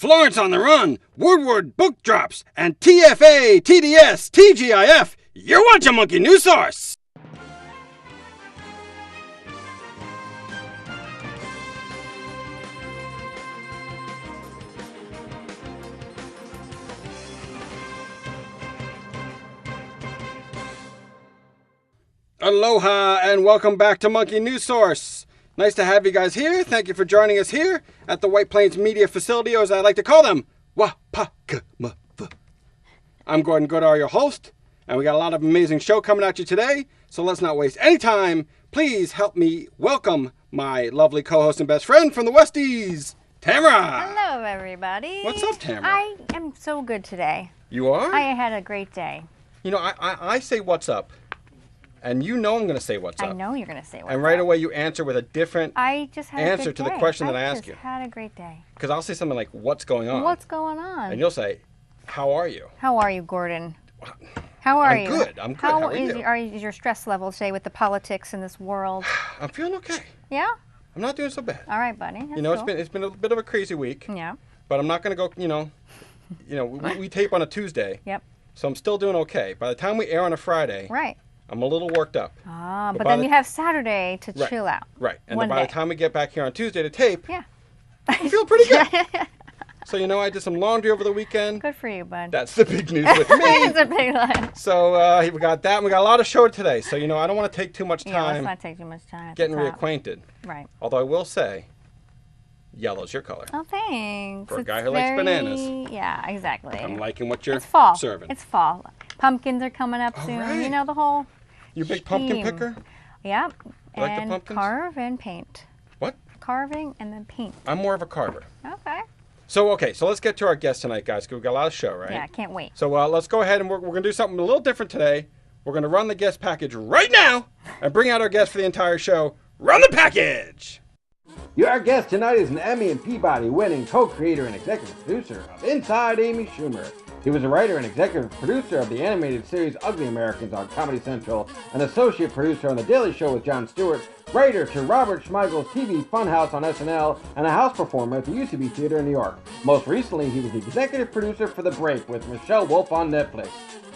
Florence on the Run, Woodward Book Drops, and TFA, TDS, TGIF. You're watching Monkey News Source. Aloha and welcome back to Monkey News Source. Nice to have you guys here. Thank you for joining us here at the White Plains Media Facility, or as I like to call them, Wapakamavu. I'm Gordon Goodar, your host, and we got a lot of amazing show coming at you today, so let's not waste any time. Please help me welcome my lovely co-host and best friend from the Westies, Tamra. Hello, everybody. What's up, Tamra? I am so good today. You are? I had a great day. You know, I say what's up. And you know I'm going to say what's up. I know you're going to say what's up. And right away you answer with a different answer to the question that I ask you. I just had a great day. Because I'll say something like, what's going on? What's going on? And you'll say, how are you? How are you, Gordon? How are you? I'm good. How are you? Is your stress level today with the politics in this world? I'm feeling okay. Yeah? I'm not doing so bad. All right, buddy. That's you know, cool. it's been a bit of a crazy week. Yeah. But I'm not going to go, we tape on a Tuesday. Yep. So I'm still doing okay. By the time we air on a Friday. Right. I'm a little worked up. Ah, but then you have Saturday to chill out. Right. And then by the time we get back here on Tuesday to tape, yeah, I feel pretty good. So, I did some laundry over the weekend. Good for you, bud. That's the big news with me. It's a big line. So we got that. And we got a lot of show today. So, I don't want to take too much time. Yeah, let's not take too much time. Getting reacquainted. Right. Although I will say, yellow's your color. Oh, thanks. For a guy who likes bananas. Yeah, exactly. I'm liking what you're It's fall. serving. It's fall. Pumpkins are coming up soon. Right. You know the whole. You big pumpkin picker? Yep. You like the and pumpkins? carve and paint. What? Carving and then paint. I'm more of a carver. Okay. So let's get to our guest tonight, guys, because we've got a lot of show, right? Yeah, can't wait. So let's go ahead and we're going to do something a little different today. We're going to run the guest package right now and bring out our guest for the entire show. Run the package! Your guest tonight is an Emmy and Peabody winning co-creator and executive producer of Inside Amy Schumer. He was a writer and executive producer of the animated series Ugly Americans on Comedy Central, an associate producer on The Daily Show with Jon Stewart, writer to Robert Schmeigel's TV Funhouse on SNL, and a house performer at the UCB Theater in New York. Most recently, he was the executive producer for The Break with Michelle Wolf on Netflix.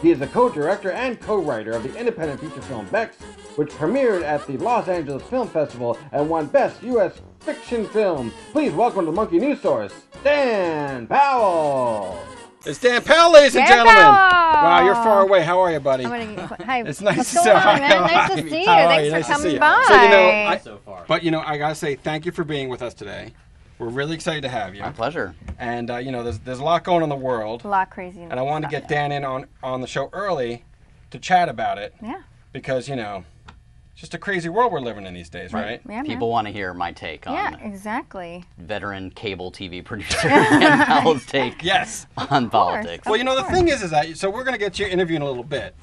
He is a co-director and co-writer of the independent feature film Becks, which premiered at the Los Angeles Film Festival and won Best U.S. Fiction Film. Please welcome to the Monkey News Source, Dan Powell. It's Dan Powell, ladies and gentlemen. Powell. Wow, you're far away. How are you, buddy? Hi. It's nice What's to going say on, hi. man? Nice to see you. How are Thanks you? for Nice to see coming you. by. So, I got to say thank you for being with us today. We're really excited to have you. My pleasure. And, there's a lot going on in the world. A lot crazy. And I wanted to get Dan in on the show early to chat about it. Yeah. Because, it's just a crazy world we're living in these days, right? Yeah, People want to hear my take on exactly. veteran cable TV producer Dan Powell's take Yes. on politics. Well, the thing is that, so we're going to get you interview in a little bit.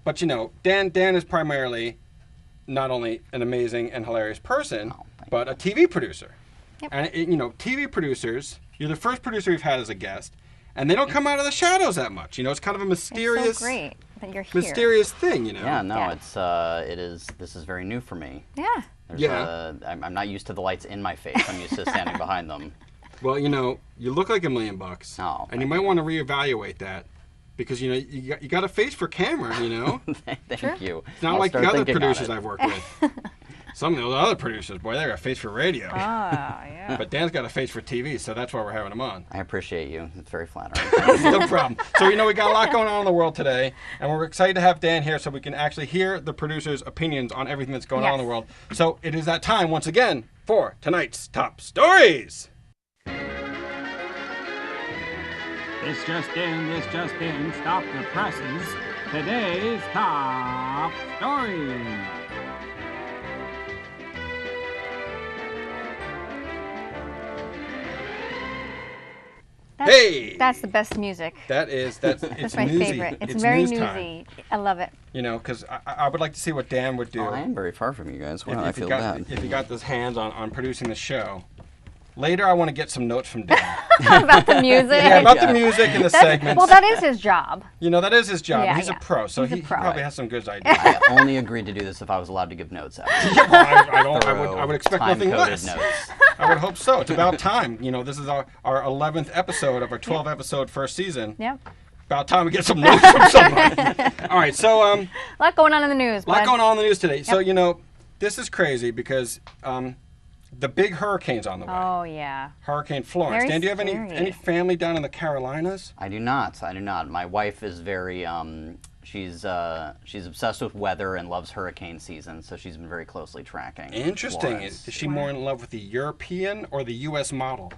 But, Dan is primarily not only an amazing and hilarious person, but a TV producer. Yep. And, TV producers, you're the first producer we've had as a guest, and they don't come out of the shadows that much. It's kind of a mysterious... It's so great that you're here. Mysterious thing, Yeah, no, Yeah. this is very new for me. Yeah. I'm not used to the lights in my face. I'm used to standing behind them. Well, you look like $1 million. Oh, and you might want to reevaluate that. Because, you got a face for camera, Thank you. It's not I'll like the start other thinking on producers it. I've worked with. Some of those other producers, boy, they got a face for radio. Yeah. But Dan's got a face for TV, so that's why we're having him on. I appreciate you. It's very flattering. No problem. So, we got a lot going on in the world today, and we're excited to have Dan here so we can actually hear the producers' opinions on everything that's going on in the world. So it is that time, once again, for tonight's Top Stories. This just in, stop the presses. Today's Top Stories. That's the best music. It's That's my newsy. favorite. It's very news time. newsy. I love it. Because I would like to see what Dan would do. Oh, I am very far from you guys. Wow, I if feel he got, bad. If he got his hands on producing the show. Later, I want to get some notes from Dan. About the music. Yeah, about the music and the segments. Well, that is his job. You know, that is his job. Yeah, He's a pro, so He's a he pro. probably has some good ideas. I only agreed to do this if I was allowed to give notes out. I would expect nothing Time-coded less. notes. I would hope so. It's about time. You know, this is our 11th episode of our 12-episode first season. Yep. About time we get some notes from somebody. All right, so A lot going on in the news. a lot bud. going on in the news today. So, you know, this is crazy because the big hurricane's on the way. Oh, yeah. Hurricane Florence. Very Dan, do you have scary. any family down in the Carolinas? I do not. My wife is very, she's obsessed with weather and loves hurricane season, so she's been very closely tracking. Interesting. Florence. Is she more in love with the European or the U.S. model?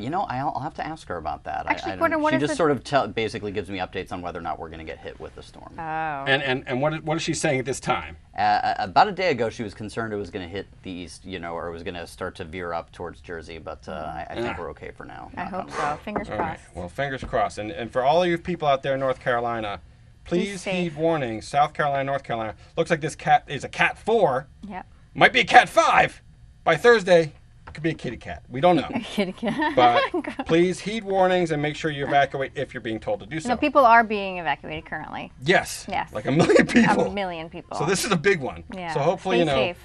You know, I'll have to ask her about that. Actually, I don't- Gordon, what she is just the- sort of basically gives me updates on whether or not we're going to get hit with the storm. Oh. And what is she saying at this time? About a day ago, she was concerned it was going to hit the east, you know, or it was going to start to veer up towards Jersey, but I think we're okay for now. I hope so. Fingers All right. crossed. Well, fingers crossed. And for all of you people out there in North Carolina, please safe. heed warnings. South Carolina, North Carolina. Looks like this cat is a cat 4. Yep. Might be a cat 5. By Thursday, it could be a kitty cat. We don't know. Kitty cat. But please heed warnings and make sure you evacuate if you're being told to do so. No, people are being evacuated currently. Yes. Yes. Like a million people. A million people. So this is a big one. Yeah. So hopefully, Stay you know, safe.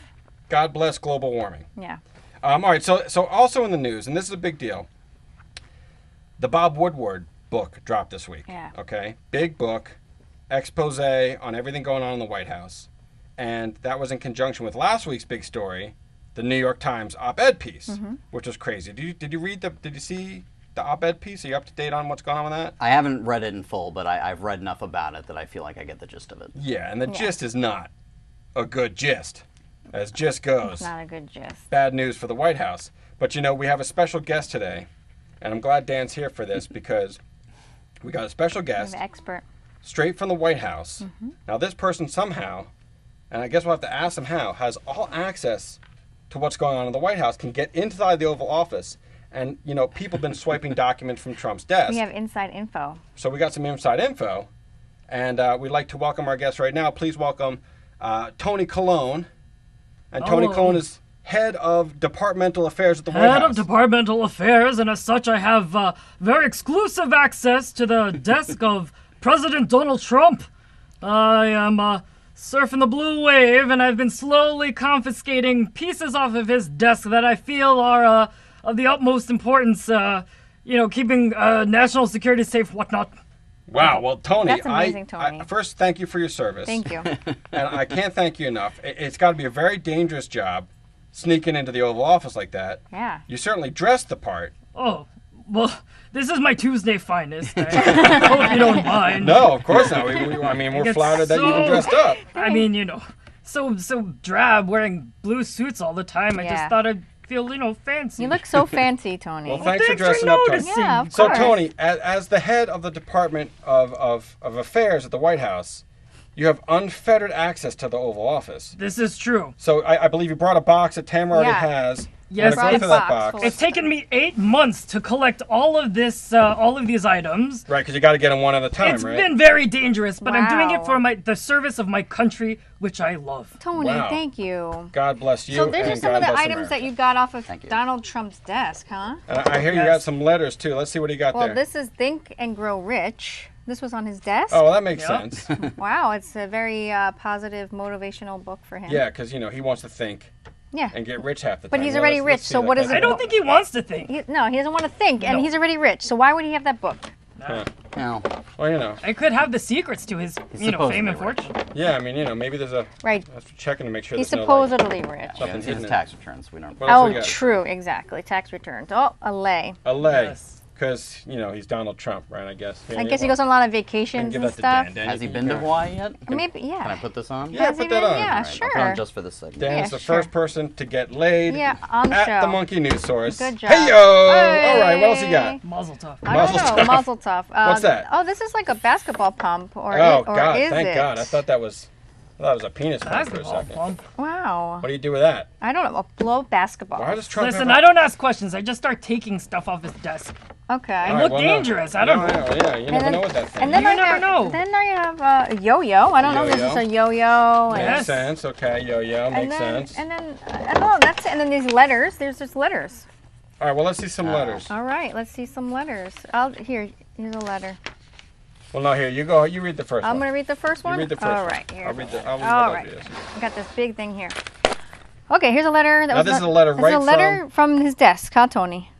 God bless global warming. Yeah. All right, so also in the news, and this is a big deal, the Bob Woodward book dropped this week. Yeah. Okay? Big book, expose on everything going on in the White House. And that was in conjunction with last week's big story, the New York Times op-ed piece, which was crazy. Did you see the op-ed piece? Are you up to date on what's going on with that? I haven't read it in full, but I've read enough about it that I feel like I get the gist of it. Yeah, and the gist is not a good gist, as gist goes. It's not a good gist. Bad news for the White House. But you know, we have a special guest today, and I'm glad Dan's here for this because we got a special guest An expert. straight from the White House. Now, this person somehow, and I guess we'll have to ask him how, has all access to what's going on in the White House, can get inside the Oval Office, and you know, people have been swiping documents from Trump's desk. We have inside info. So we got some inside info, and we'd like to welcome our guest right now. Please welcome Tony Colon. And Tony Hello. Colon is head of departmental affairs at the White Head House. of Departmental Affairs, and as such, I have very exclusive access to the desk of President Donald Trump. I am surfing the blue wave, and I've been slowly confiscating pieces off of his desk that I feel are of the utmost importance, keeping national security safe, whatnot. Wow. Well, Tony, That's amazing, Tony. first, thank you for your service. Thank you. And I can't thank you enough. It's got to be a very dangerous job sneaking into the Oval Office like that. Yeah. You certainly dressed the part. Oh, well, this is my Tuesday finest. I hope you don't mind. No, of course not. We're It's flattered that you even so- dressed up. I mean, so drab, wearing blue suits all the time. I Yeah. just thought I'd feel, fancy. You look so fancy, Tony. Well, thanks for Thanks for dressing up, Tony. noticing. Yeah, of So, course. Tony, as the head of the Department of Affairs at the White House, you have unfettered access to the Oval Office. This is true. So I believe you brought a box that Tamra already Yeah. has. Yes, Wanna go it's- through that box box. full of- It's taken me 8 months to collect all of these items. Right, because you got to get them one at a time, It's right? been very dangerous, but I'm doing it Wow. for the service of my country, which I love. Tony, Wow. thank you. God bless you. So these are and some God of the bless items that America. you got off of Thank you. Donald Trump's desk, huh? And I hear you got Yes. some letters too. Let's see what he got Well, there. this is Think and Grow Rich. This was on his desk. Oh, well, that makes Yep. sense. Wow, it's a very positive, motivational book for him. Yeah, because he wants to think Yeah. and get rich half the But time. he's Well, already let's rich, see so that. what is That's it? I don't think he wants to think. No, he doesn't want to think, and No. he's already rich. So why would he have that book? No. Well, I could have the secrets to his, supposedly fame and rich. fortune. yeah. I mean, maybe there's a. Right. That's checking to make sure He's there's no, like, supposedly rich. Yeah, Nothing it's hidden his in- tax returns. We don't. What else we Oh, got? true, exactly. Tax returns. Oh, a lay. A lay. Yes. Because he's Donald Trump, right? I guess. I guess he goes on a lot of Can vacations give and that to stuff. Dan. Dan, Has he you been to can- Hawaii yet? Maybe, yeah. Can I put this on? Yeah, Has put he that been? on. Yeah, All right, sure. I'll put on just for this segment. Dan's Yeah, the sure. first person to get laid Yeah, on the at show. the Monkey News Source. Good job. Hey, yo! All right, what else you got? Mazel tov. I Mazel don't know. tov. Mazel tov. What's that? Oh, this is like a basketball pump, or Oh, or God, is thank it? God. I thought it was a penis pump for a Basketball second. pump. Wow. What do you do with that? I don't know. A blow basketball. Why does Trump Listen, have I don't ask questions. I just start taking stuff off his desk. Okay. All I right, look well, no. dangerous. I don't No, know. Yeah, you never know with that thing. And then You I never have, know. Then I have a yo-yo. I don't know. This is Yo-yo. a yo-yo. Makes Yes. sense. Okay, yo-yo, And makes then, sense. and then I don't know. That's it. And then these letters. There's just letters. All right, well, let's see some letters. All right, let's see some letters. Here's a letter. Well, no, here, you go. You read the first one. I'm going to read the first one? You read the first All one. right, here. I'll read the All right. Yes. I got this big thing here. Okay, here's a letter. This is a letter from his desk, huh, Tony?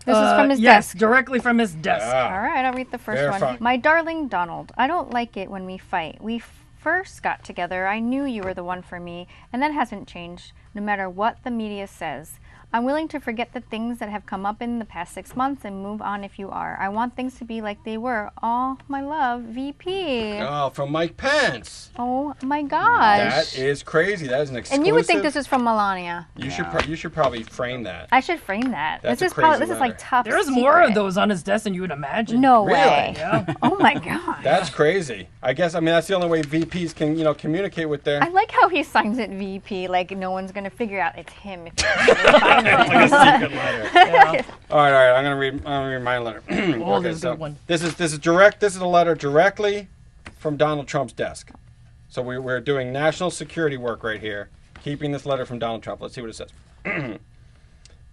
This is from his yes, desk. directly from his desk. Yeah. All right, I'll read the first one. Verify. My darling Donald, I don't like it when we fight. We first got together, I knew you were the one for me, and that hasn't changed, no matter what the media says. I'm willing to forget the things that have come up in the past 6 months and move on if you are. I want things to be like they were. All my love, VP. Oh, from Mike Pence. Oh my gosh. That is crazy. That is an exclusive. And you would think this is from Melania. You should probably frame that. I should frame that. That's this a crazy is like letter. top There's secret. more of those on his desk than you would imagine. No Really? way. Yeah. Oh my god. That's crazy. I guess, that's the only way VPs can, communicate with their... I like how he signs it VP, like no one's gonna figure out it's him if he signs it. Good letter. Yeah. All right. I'm gonna read my letter. Oh, this is a good one. This is direct. This is a letter directly from Donald Trump's desk. So we're doing national security work right here, keeping this letter from Donald Trump. Let's see what it says.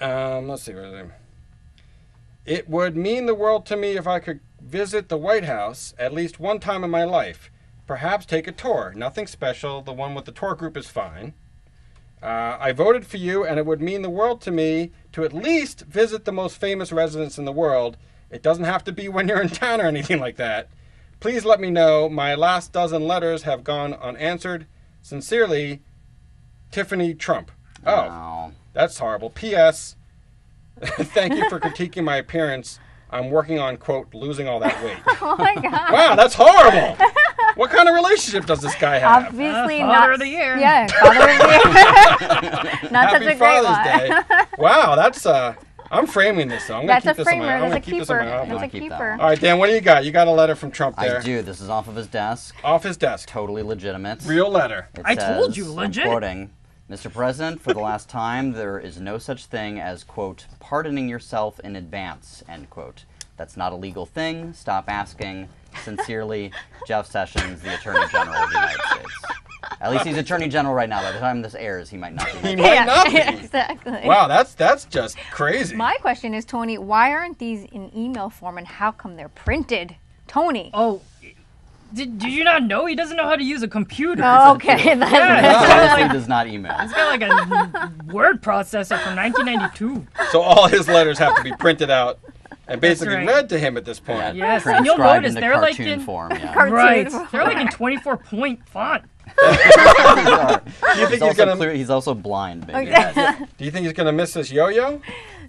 Let's see what it is. It would mean the world to me if I could visit the White House at least one time in my life. Perhaps take a tour. Nothing special. The one with the tour group is fine. I voted for you, and it would mean the world to me to at least visit the most famous residence in the world. It doesn't have to be when you're in town or anything like that. Please let me know. My last dozen letters have gone unanswered. Sincerely, Tiffany Trump. Oh, No. that's horrible. P.S. Thank you for critiquing my appearance. I'm working on, quote, losing all that weight. Oh my god. Wow, that's horrible. What kind of relationship does this guy have? Obviously Father not. of the year. Yeah, Father of the Year. Not such Happy a great Father's one. Day. Wow, that's I'm framing this though. I'm gonna That's keep a this in framer. my. I'm That's gonna a keep this in keeper. my That's office. a keep that keeper. one. All right, Dan, what do you got? You got a letter from Trump there. I do. This is off of his desk. Off his desk. Totally legitimate. Real letter. It I told says, you, I'm legit. quoting, Mr. President, for the last time, there is no such thing as, quote, pardoning yourself in advance, end quote. That's not a legal thing. Stop asking. Sincerely, Jeff Sessions, the Attorney General of the United States. At least he's Attorney General right now. By the time this airs, he might not be. He might not be. Exactly. Wow, that's just crazy. My question is, Tony, why aren't these in email form and how come they're printed? Tony. Oh, did you not know he doesn't know how to use a computer? Oh, okay. Yeah, That's- he's Honestly, does not email. got like a word processor from 1992. So all his letters have to be printed out and basically right. read to him at this point. Yes, and you'll transcribed notice into they're like cartoon in form. Yeah. Cartoon right. form. They're like in 24-point font. Do you think He's he's also, gonna? he's also blind, baby. Do you think he's gonna miss this yo-yo?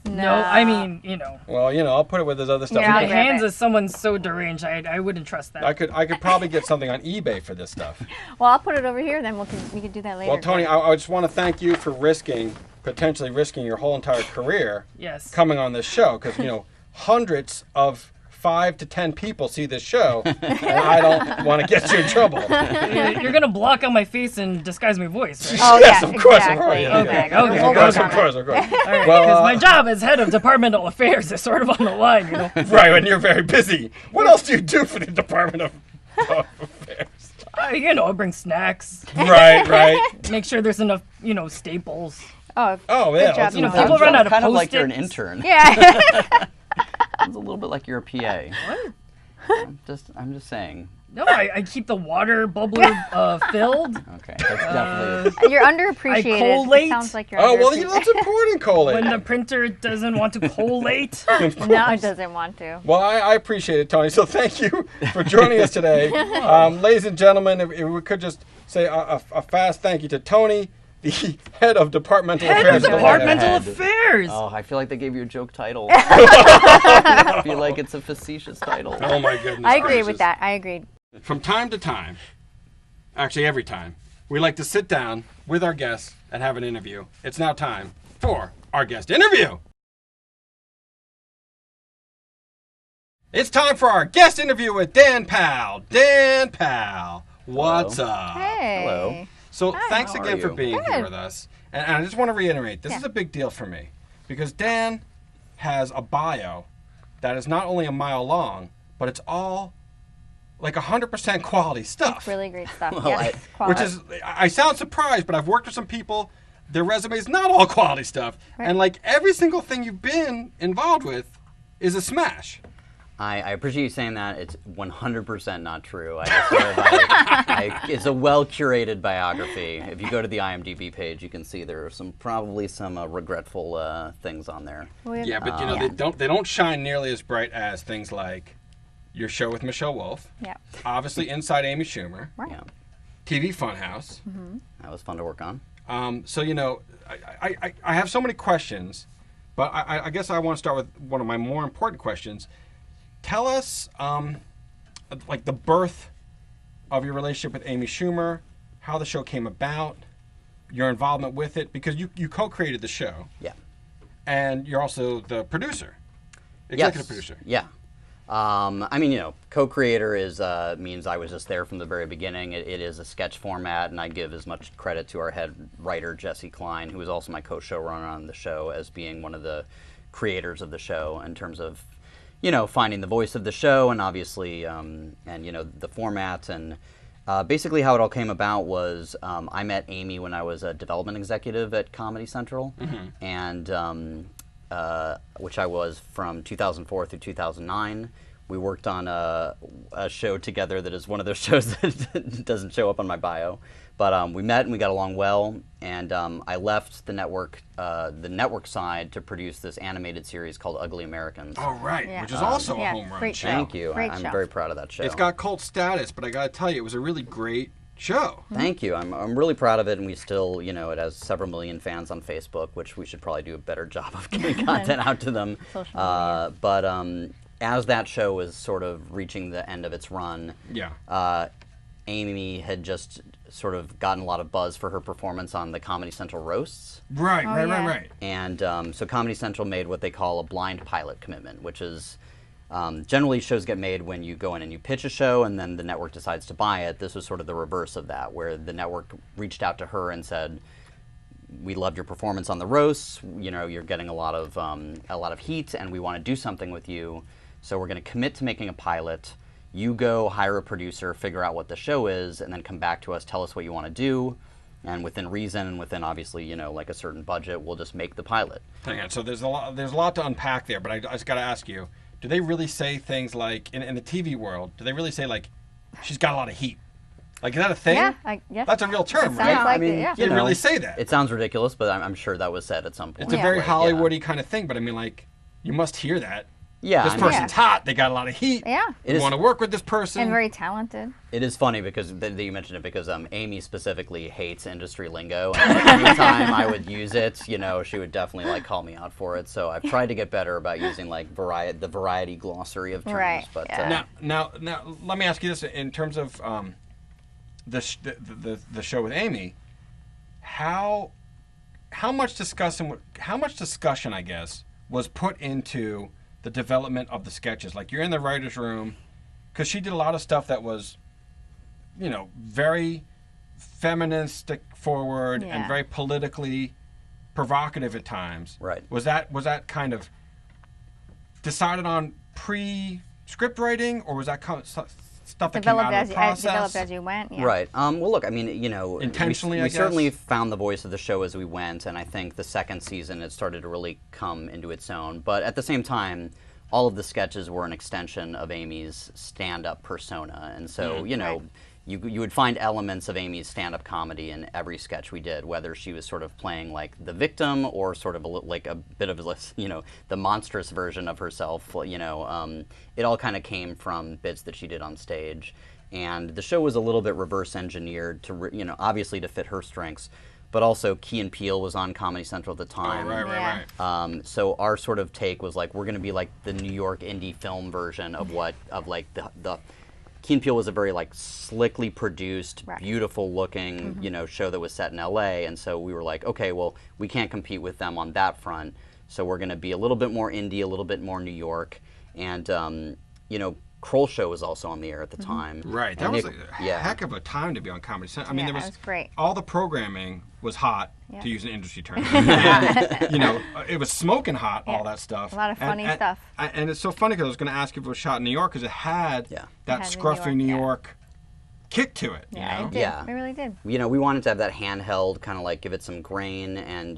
No, I mean, Well, I'll put it with his other stuff. Yeah, in I'll the grab hands it. of someone so deranged, I wouldn't trust that. I could probably get something on eBay for this stuff. Well, I'll put it over here, then we can do that later. Well, Tony, I just want to thank you for potentially risking your whole entire career Yes. coming on this show, because hundreds of 5 to 10 people see this show, and I don't want to get you in trouble. You're gonna block out my face and disguise my voice, right? Oh, Yes, yeah, of course, exactly. yeah, Okay, We'll okay, work Of course, on of it. course, of course. All right, Well, because my job as head of departmental affairs is sort of on the line, Right, when you're very busy. What else do you do for the Department of Affairs? I bring snacks, Right. make sure there's enough, staples. Oh, Oh, yeah. Good job, let's- People run out of kind of like you're an Post-its. intern. yeah. It's a little bit like you're a PA. What? I'm just saying. No, I keep the water bubbler filled. Okay, that's definitely. You're underappreciated. collate. It sounds like you're Oh, well, underappreciated. that's important, Coley. When the printer doesn't want to collate. No, it doesn't want to. Well, I appreciate it, Tony. So thank you for joining us today. Ladies and gentlemen, if we could just say a fast thank you to Tony, the head of departmental Head affairs. of at the White Departmental House. Affairs. Oh, I feel like they gave you a joke title. I feel like it's a facetious title. Oh, my goodness. I agree gracious. with that. I agreed. From time to time, actually every time, we like to sit down with our guests and have an interview. It's now time for our guest interview. It's time for our guest interview with Dan Powell. Dan Powell, what's up? Hey. Hello. So thanks How again are for you? being here Good. with us. And I just want to reiterate, this is a big deal for me because Dan has a bio that is not only a mile long, but it's all like 100% quality stuff. Really great stuff. Well, yes. Which quality. is, I sound surprised, but I've worked with some people their resume is not all quality stuff. Right. And like every single thing you've been involved with is a smash. I appreciate you saying that. It's 100% not true. It's a well-curated biography. If you go to the IMDb page, you can see there are probably some regretful things on there. Yeah, but you know they don't shine nearly as bright as things like your show with Michelle Wolf. Yeah. Obviously, Inside Amy Schumer. Right. Yeah, TV Funhouse. that was fun to work on. So you know, I have so many questions, but I guess I want to start with one of my more important questions. Tell us, like the birth of your relationship with Amy Schumer, how the show came about, your involvement with it, because you co-created the show. Yeah. And you're also the producer, executive producer. Yeah. I mean, you know, co-creator means I was just there from the very beginning. It is a sketch format, and I give as much credit to our head writer, Jesse Klein, who is also my co-showrunner on the show, as being one of the creators of the show in terms of, you know, finding the voice of the show and obviously, and, you know, the format. And basically how it all came about was I met Amy when I was a development executive at Comedy Central, and which I was from 2004 through 2009. We worked on a show together that is one of those shows that doesn't show up on my bio. But we met and we got along well, and I left the network side to produce this animated series called Ugly Americans. Oh, right, Yeah. which is also a home run Great show. show. Thank you. Great I'm show. very proud of that show. It's got cult status, but I got to tell you, it was a really great show. Thank you. I'm really proud of it, and we still, you know, it has several million fans on Facebook, which we should probably do a better job of getting content out to them. Social media. But as that show was sort of reaching the end of its run, Amy had just sort of gotten a lot of buzz for her performance on the Comedy Central roasts. Right. And so Comedy Central made what they call a blind pilot commitment, which is generally shows get made when you go in and you pitch a show and then the network decides to buy it. This was sort of the reverse of that, where the network reached out to her and said, we loved your performance on the roasts. You know, you're getting a lot of heat, and we want to do something with you. So we're going to commit to making a pilot. You go hire a producer, figure out what the show is, and then come back to us, tell us what you want to do, and within reason and within obviously, you know, like a certain budget, we'll just make the pilot. Hang on. So there's a lot to unpack there, but I just got to ask you, do they really say things like, in the TV world, do they really say like, she's got a lot of heat? Like, is that a thing? Yeah, That's a real term, Sounds right? like I mean, it, yeah. They really say that. It sounds ridiculous, but I'm sure that was said at some point. It's a very Like, Hollywoody kind of thing, but I mean, like, you must hear that. Yeah, This I mean, person's hot. They got a lot of heat. Yeah. You want to work with this person. And very talented. It is funny because that you mentioned it because Amy specifically hates industry lingo, and anytime I would use it, you know, she would definitely like call me out for it. So I've tried to get better about using like the variety glossary of terms. Right, But yeah. Now, let me ask you this: in terms of the show with Amy, how much discussion, I guess, was put into the development of the sketches? Like, you're in the writer's room, because she did a lot of stuff that was, you know, very feministic forward and very politically provocative at times. Right. Was that kind of decided on pre-script writing, or was that kind of stuff that came out of the process? Developed as you went. Yeah. Right. Well, look, I mean, you know, Intentionally, I we guess? certainly found the voice of the show as we went, and I think the second season it started to really come into its own. But at the same time, all of the sketches were an extension of Amy's stand-up persona, and so you know. Right. You would find elements of Amy's stand-up comedy in every sketch we did, whether she was sort of playing like the victim or sort of like a bit of, you know, the monstrous version of herself. You know, it all kind of came from bits that she did on stage, and the show was a little bit reverse engineered to, you know, obviously to fit her strengths, but also Key and Peele was on Comedy Central at the time. Oh, right. So our sort of take was like, we're going to be like the New York indie film version of like the Key and Peele was a very like slickly produced, beautiful looking, you know, show that was set in LA, and so we were like, okay, well, we can't compete with them on that front, so we're going to be a little bit more indie, a little bit more New York, and you know, Kroll Show was also on the air at the time. Right. That was a heck of a time to be on Comedy Central. I mean, that was great. All the programming was hot, to use an industry term. And, you know, it was smoking hot, all that stuff. A lot of funny stuff. And it's so funny because I was going to ask if it was shot in New York, because it had that scruffy New York kick to it. Yeah, you know? it did. Yeah. It really did. We wanted to have that handheld, kind of like give it some grain, and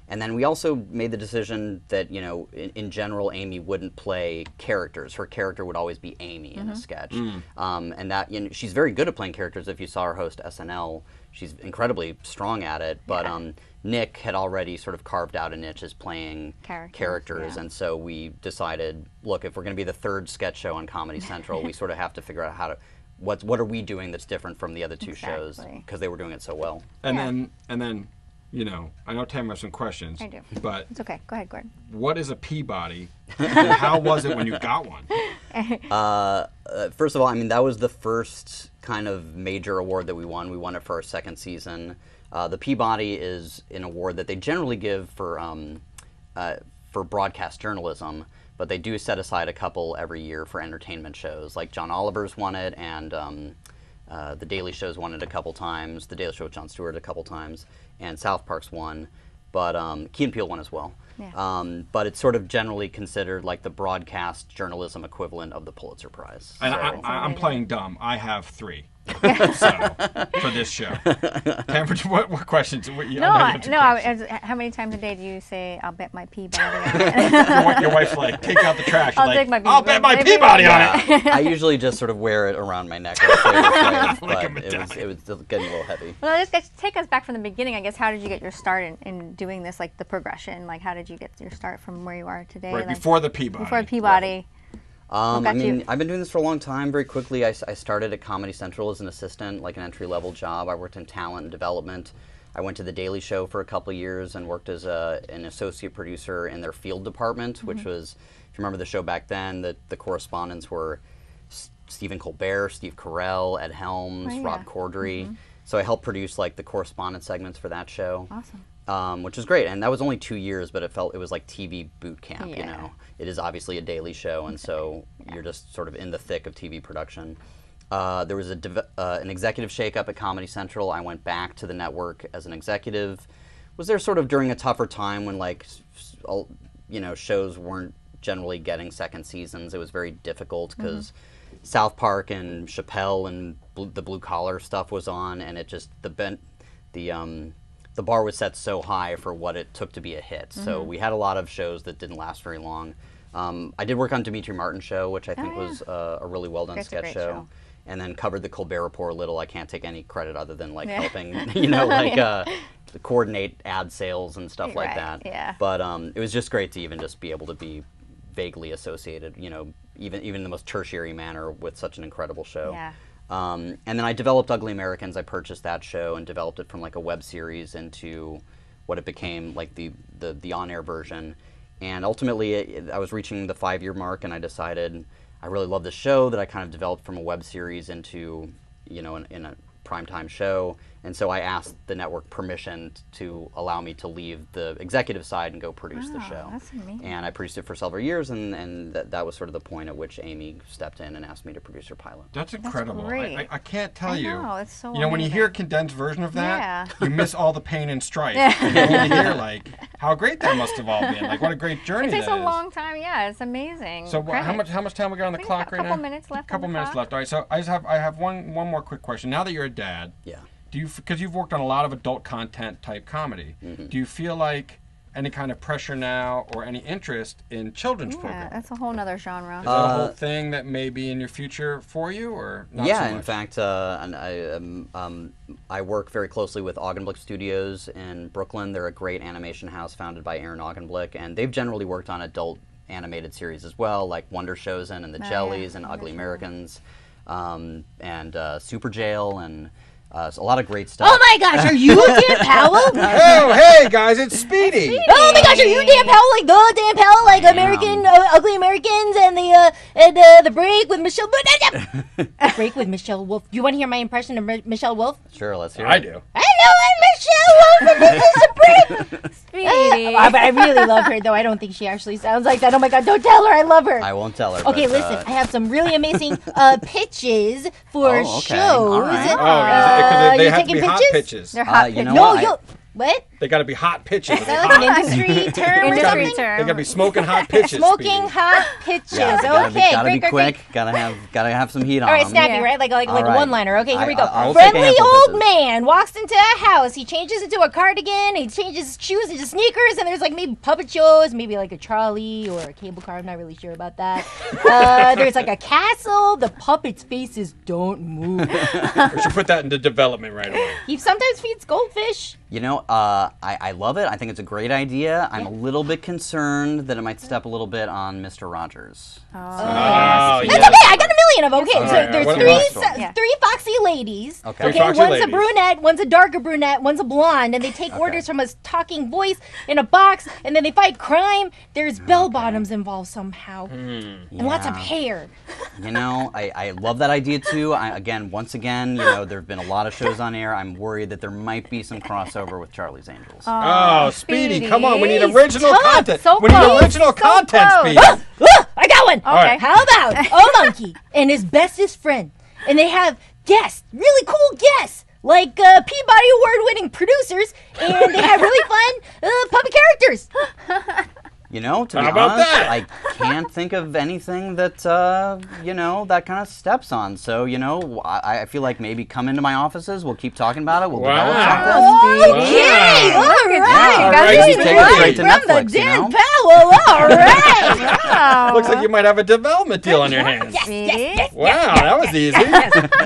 and then we also made the decision that in general, Amy wouldn't play characters. Her character would always be Amy in a sketch, and that she's very good at playing characters. If you saw her host SNL, she's incredibly strong at it. But Nick had already sort of carved out a niche as playing characters, and so we decided, look, if we're going to be the third sketch show on Comedy Central, we sort of have to figure out how to. What are we doing that's different from the other two shows, because they were doing it so well. And then, I know Tamra has some questions. I do. But It's okay. Go ahead, Gordon. what is a Peabody, and how was it when you got one? First of all, I mean, that was the first kind of major award that we won. We won it for our second season. The Peabody is an award that they generally give for broadcast journalism, but they do set aside a couple every year for entertainment shows. Like John Oliver's won it, and The Daily Show's won it a couple times. The Daily Show with Jon Stewart a couple times, and South Park's won. But Key and Peele won as well. Yeah. But it's sort of generally considered like the broadcast journalism equivalent of the Pulitzer Prize. And I'm playing dumb. I have 3. For this show. Tamra, what questions? How many times a day do you say, I'll bet my Peabody on it? Your wife's like, take out the trash. I'll bet my Peabody on it. I usually just sort of wear it around my neck. But it was getting a little heavy. Well, just take us back from the beginning, I guess. How did you get your start in doing this, like the progression? Like, how did you get your start from where you are today? Right, before the Peabody. Before Peabody. I've been doing this for a long time. Very quickly, I started at Comedy Central as an assistant, like an entry-level job. I worked in talent and development. I went to The Daily Show for a couple of years and worked as an associate producer in their field department, which was, if you remember the show back then, the correspondents were Stephen Colbert, Steve Carell, Ed Helms, Rob Corddry. So I helped produce like the correspondent segments for that show. Awesome. Which was great, and that was only 2 years, but it was like TV boot camp. It is obviously a daily show, and so you're just sort of in the thick of TV production. There was an executive shakeup at Comedy Central. I went back to the network as an executive. Was there sort of during a tougher time when shows weren't generally getting second seasons. It was very difficult because South Park and Chappelle and the blue collar stuff was on, and it just the bar was set so high for what it took to be a hit. So we had a lot of shows that didn't last very long. I did work on Demetri Martin's show, which I think was a really well-done sketch show. And then covered the Colbert Report a little. I can't take any credit other than helping, coordinate ad sales and stuff like that. Yeah. But it was just great to even just be able to be vaguely associated, even in the most tertiary manner with such an incredible show. Yeah. And then I developed Ugly Americans. I purchased that show and developed it from like a web series into what it became, like the on-air version. And ultimately, I was reaching the 5-year mark, and I decided I really love the show that I kind of developed from a web series into, in a primetime show. And so I asked the network permission to allow me to leave the executive side and go produce the show. That's amazing. And I produced it for several years, and that was sort of the point at which Amy stepped in and asked me to produce her pilot. That's incredible. That's great. I can't tell you. I know, it's so when you amazing. hear a condensed version of that, you miss all the pain and strife. And you hear how great that must have all been. Like what a great journey that is. It takes a long time. Yeah, it's amazing. So how much time we got on the clock right now? A couple minutes left. Couple minutes left. All right. So I have one more quick question. Now that you're a dad. Yeah. Because you've worked on a lot of adult content type comedy, do you feel like any kind of pressure now or any interest in children's programs? Yeah, that's a whole other genre. Is that a whole thing that may be in your future for you, or not so much? In fact, I work very closely with Augenblick Studios in Brooklyn. They're a great animation house founded by Aaron Augenblick, and they've generally worked on adult animated series as well, like Wonder Chosen and The Jellies and Ugly Americans, and Super Jail and... so a lot of great stuff. Oh my gosh, are you Dan Powell? Oh, hey guys, it's Speedy. Oh my gosh, are you Dan Powell? Like the Dan Powell, like American, Ugly Americans, and the break with Michelle. Break with Michelle Wolf. Do you want to hear my impression of Michelle Wolf? Sure, let's hear it. I do. Hello, I'm Michelle Wolf, and this is the break. Speedy. But I really love her, though. I don't think she actually sounds like that. Oh my god, don't tell her. I love her. I won't tell her. Okay, but, listen. I have some really amazing pitches for shows. All right. Oh, because they you're have to taking be hot pitches? pitches. They're hot you know pitches. what? What? They got to be hot pitches. Is that like an industry term or They something? got to be smoking hot pitches. Smoking Speedy. hot pitches. Yeah, Okay, gotta be great, quick. great. Gotta have some heat on All right, them. snappy, Yeah. right? Like All a right. one-liner. Okay, here we go. I'll take a Friendly handful old of this. man walks into a house. He changes into a cardigan. He changes his shoes into sneakers, and there's like maybe puppet shows, maybe like a trolley or a cable car. I'm not really sure about that. There's like a castle. The puppet's faces don't move. We should put that into development right away. He sometimes feeds goldfish. You know, I love it. I think it's a great idea. I'm a little bit concerned that it might step a little bit on Mr. Rogers. Oh, That's yeah. okay. I got a million of them. Okay, All so right, there's what three Yeah. three foxy ladies. Okay. Three foxy one's ladies. a brunette, one's a darker brunette, one's a blonde, and they take orders from a talking voice in a box, and then they fight crime. There's bell bottoms involved somehow, and lots of Yeah. hair. You know, I love that idea too. Once again, you know, there have been a lot of shows on air. I'm worried that there might be some crossover with Charlie's Angels. Oh, Speedy, come on. We need He's original tough. content. So We need close. original So content, close. Speedy. I got one. Okay. How about a monkey and his bestest friend, and they have guests, really cool guests, like Peabody Award-winning producers, and they have really fun puppet characters. You know, to be How about honest, that? I can't think of anything that, you know, that kind of steps on. So, you know, I feel like maybe come into my offices. We'll keep talking about it. We'll develop something. Okay, all right. All right, That's just take it right straight to from Netflix, the you Dan know? Powell. All right. Wow. Looks like you might have a development deal on your hands. Yes. Wow, that was easy.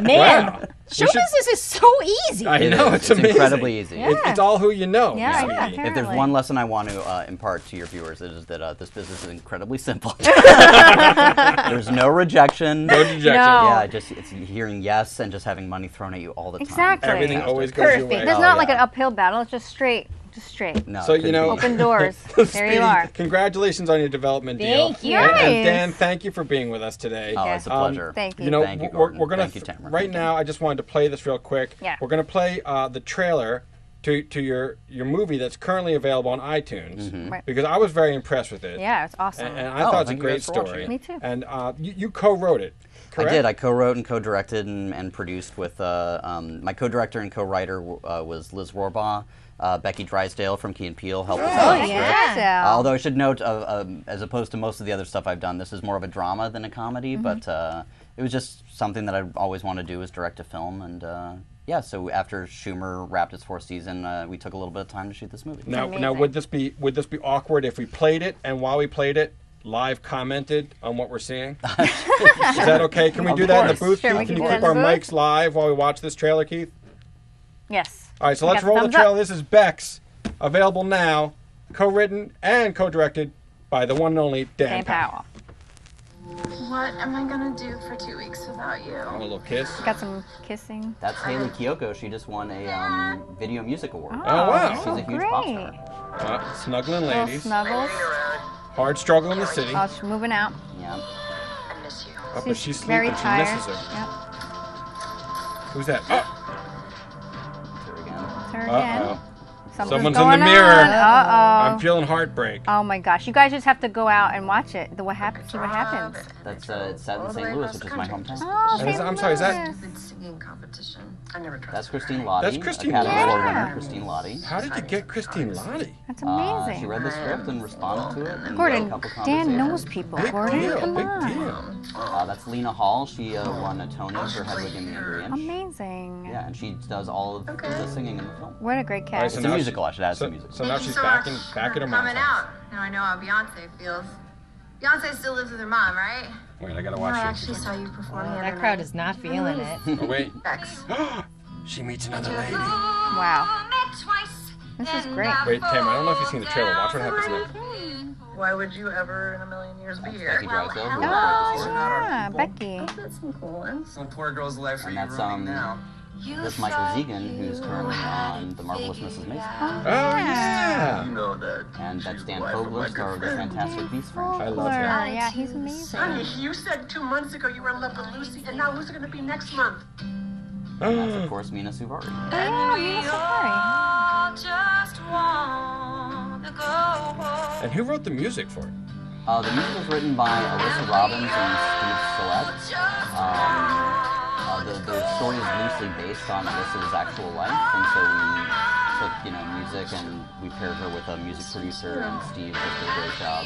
Man, Wow. show We should- business is so easy. I know, it's amazing. incredibly easy. It's all who you know. Yeah, Speedy. yeah. If there's Apparently. one lesson I want to impart to your viewers, it is that this business is incredibly simple. There's no rejection. No rejection. No. Yeah, it's hearing yes and just having money thrown at you all the time. Exactly. Everything Fantastic. always goes your Perfect. way. There's Oh, not like yeah. an uphill battle. It's just straight. Just straight. No, So, it you couldn't know- be. Open doors. There Speedy, you are. Congratulations on your development deal. Thank you. And Nice. Dan, thank you for being with us today. Oh, it's a pleasure. Thank you. You know, Thank you, we're Gordon. going Thank to, you, Tamra. right now, I just wanted to play this real quick. Yeah. We're going to play the trailer to your movie that's currently available on iTunes. Mm-hmm. Right. Because I was very impressed with it. Yeah, it's awesome. And I Oh, thought it's a thank you great guys for watching story. it. Me too. And you co-wrote it, correct? I did. I co-wrote and co-directed and produced with my co-director and co-writer was Liz Rohrbaugh. Becky Drysdale from Key and Peele helped us out. Oh, with the yeah. script. Yeah. Although I should note, as opposed to most of the other stuff I've done, this is more of a drama than a comedy. But it was just something that I always wanted to do, is direct a film. And yeah, so after Schumer wrapped its fourth season, we took a little bit of time to shoot this movie. Now, Amazing. would this be awkward if we played it and while we played it, live commented on what we're seeing? Is that okay? Can we Of do that in the course. booth? Sure, Keith? we Can can you do keep that our in the booth. mics live while we watch this trailer, Keith? Yes. All right, so We let's got roll the thumbs up. trailer. This is Becks, available now, co-written and co-directed by the one and only Dan Dan Powell. Powell. What am I gonna do for 2 weeks without A you? little kiss. Got some kissing. That's Haley Kiyoko. She just won a Video Music Award. Oh, wow. She's a huge great. pop star. Snuggling Little ladies. snuggles. Hard struggle in the city. Oh, she's moving out. Yeah. I miss you. Oh, but she's very sleeping. She tired. misses her. Yep. Who's that? Oh, There again. It's her again. uh-oh. Something's Someone's in going the mirror. on. Uh-oh. I'm feeling heartbreak. Oh my gosh! You guys just have to go out and watch it. What happens? See what happens. That's it's set in St. Louis, which is my hometown. Oh, And I'm sorry, is that- Louis. Stupid singing competition. I never tried. That's Christine Lottie. That's Christine Academy Lottie. Award Yeah. winner Christine Lottie. How did you get Christine Lottie? That's She amazing. read the script and responded to it. And Gordon, wrote a couple Dan conversations. knows people. Big Gordon, deal, come big on. deal. That's Lena Hall. She won a Tony for Hedwig and the Angry Inch. Amazing. Yeah, and she does all of the singing in the film. What a great All right, cast. so It's a now musical. I should add So, some music. so now Thank you she's so back much at her for mom's coming house. out. Now I know how Beyonce feels. Beyonce still lives with her mom, right? Wait, I gotta I watch actually this. saw you perform the That other crowd night. is not feeling it. Oh, wait. Bex. She meets another lady. Wow. This is great. Wait, Tam, I don't know if you've seen the trailer. Watch what happens next. Why would you ever in a million years be here? Becky Drysdale, who Oh, wrote the story. yeah, Becky. That's some cool ones. Some poor girl's life are And you that's ruining now? That's Michael Zegan, who's currently on The Marvelous Mrs. Mason. Oh, yeah. You know that. And that's she's Dan the wife of Fogler, my star of the good friend. Fantastic Beasts franchise. I love Or, her. yeah, he's amazing. Sonny, you said 2 months ago you were in love with Lucy, and now who's it going to be next month? And that's, of course, Mina Suvari. Yeah, Mina And who wrote the music for it? The music was written by Alyssa Robbins and Steve Sellette. The story is loosely based on Alyssa's actual life, and so we took, music and we paired her with a music producer, and Steve just did a great job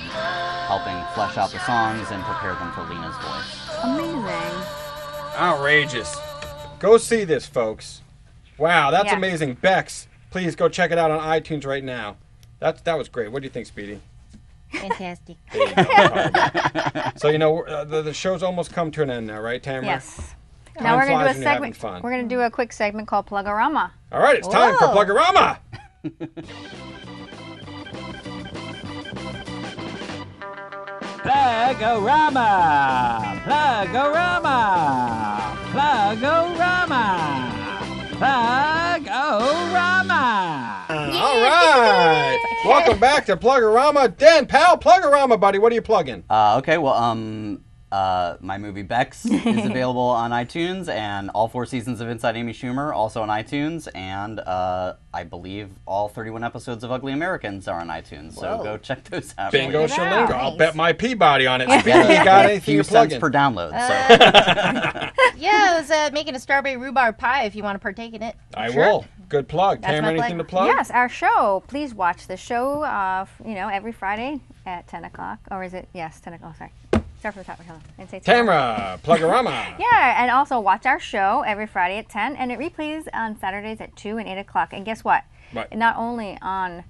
helping flesh out the songs and prepare them for Lena's voice. Amazing. Outrageous. Go see this, folks. Wow, that's amazing. Becks, please go check it out on iTunes right now. That was great. What do you think, Speedy? Fantastic. There you go. So, the show's almost come to an end now, right, Tamra? Yes. Now we're going to do a segment. Fun. We're going to do a quick segment called Plugorama. All right, it's time for Plugorama. Plugorama! Plugorama! Plugorama! Plugorama! All right. Welcome back to Plugorama. Dan Powell, Plugorama, buddy. What are you plugging? Okay, well, my movie Becks is available on iTunes, and all 4 seasons of Inside Amy Schumer also on iTunes, and I believe all 31 episodes of Ugly Americans are on iTunes, so go check those out. Bingo shalingo. I'll bet my Peabody on it. I Speedy, you got anything you're few cents plugging? per download. So. Yeah, I was making a strawberry rhubarb pie if you want to partake in it. I will. Good plug. That's Tamra, my anything plug. to plug? Yes, our show. Please watch the show, every Friday at 10 o'clock. Or is it? Yes, 10 o'clock. Sorry. Start from the top. And say Tamra, Plugorama. Yeah, and also watch our show every Friday at 10, and it replays on Saturdays at 2 and 8 o'clock. And guess what? What? Not only on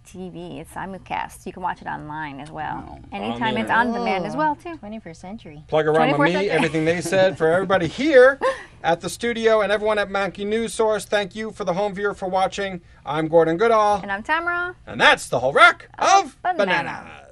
TV, it's simulcast. You can watch it online as well. Anytime it's on demand as well, too. 21st century. Plugorama me, everything they said. For everybody here at the studio and everyone at Monkey News Source, thank you for the home viewer for watching. I'm Gordon Goodall. And I'm Tamra. And that's the whole rack of Bananas. bananas.